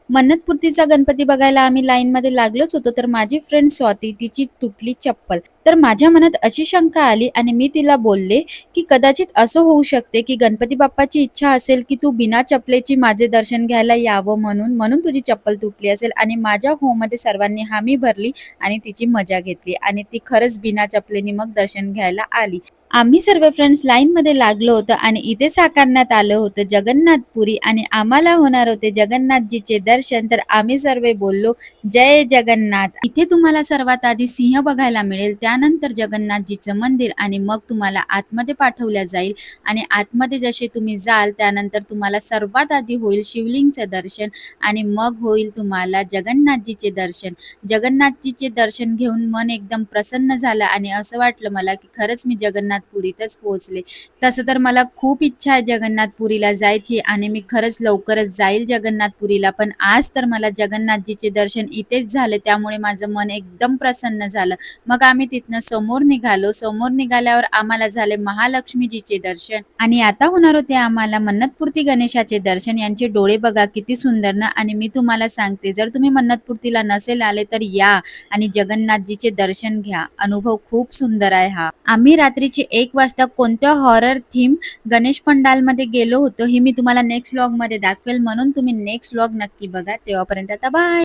मन्नतपूर्तीचा गणपती बघायला आम्ही लाईनमध्ये लागलोच होतो, तर माझी फ्रेंड स्वाती तिची तुटली चप्पल. तर माझ्या मनात अशी शंका आली आणि मी तिला बोलले, की कदाचित असं होऊ शकते, की गणपती बाप्पाची इच्छा असेल, की तू बिना चपलेची माझे दर्शन घ्यायला यावं म्हणून, म्हणून तुझी चप्पल तुटली असेल आणि माझ्या होमध्ये सर्वांनी हामी भरली आणि तिची मजा घेतली आणि ती खरंच बिना चपलेनी मग दर्शन घ्यायला आली. आम्ही सर्व फ्रेंड्स लाईनमध्ये लागलो होतो आणि इथे साकारण्यात आलं होतं जगन्नाथपुरी आणि आम्हाला होणार होते जगन्नाथजीचे दर्शन. तर आम्ही सर्व बोललो, जय जगन्नाथ. इथे तुम्हाला सर्वात आधी सिंह बघायला मिळेल, त्यानंतर जगन्नाथजीचं मंदिर आणि मग तुम्हाला आतमध्ये पाठवल्या जाईल आणि आतमध्ये जसे तुम्ही जाल त्यानंतर तुम्हाला सर्वात आधी होईल शिवलिंगचं दर्शन आणि मग होईल तुम्हाला जगन्नाथजीचे दर्शन. जगन्नाथजीचे दर्शन घेऊन मन एकदम प्रसन्न झालं आणि असं वाटलं मला, की खरंच मी जगन्नाथपुरीतच पोहोचले. तसं तर मला खूप इच्छा आहे जगन्नाथपुरीला जायची आणि मी खरंच लवकरच जाईल जगन्नाथपुरीला. पण आज तर मला जगन्नाथजीचे दर्शन इथेच झाले, त्यामुळे माझं मन एकदम प्रसन्न झालं. मग आम्ही तिथनं समोर निघालो. समोर निघाल्यावर आम्हाला झाले महालक्ष्मीजीचे दर्शन आणि आता होणार होते आम्हाला मन्नतपूर्ती गणेशाचे दर्शन. यांचे डोळे बघा किती सुंदर ना. आणि मी तुम्हाला सांगते, जर तुम्ही मन्नतपूर्तीला नसेल आले तर या आणि जगन्नाथजीचे दर्शन घ्या. अनुभव खूप सुंदर आहे हा. आम्ही रात्रीचे 1 वाजता कोणत्या हॉरर थीम गणेश पंडालमध्ये गेलो होतो, हे मी तुम्हाला नेक्स्ट व्लॉगमध्ये दाखवेल, म्हणून तुम्ही नेक्स्ट व्लॉग नक्की बघा. तेव्हापर्यंत आता बाय.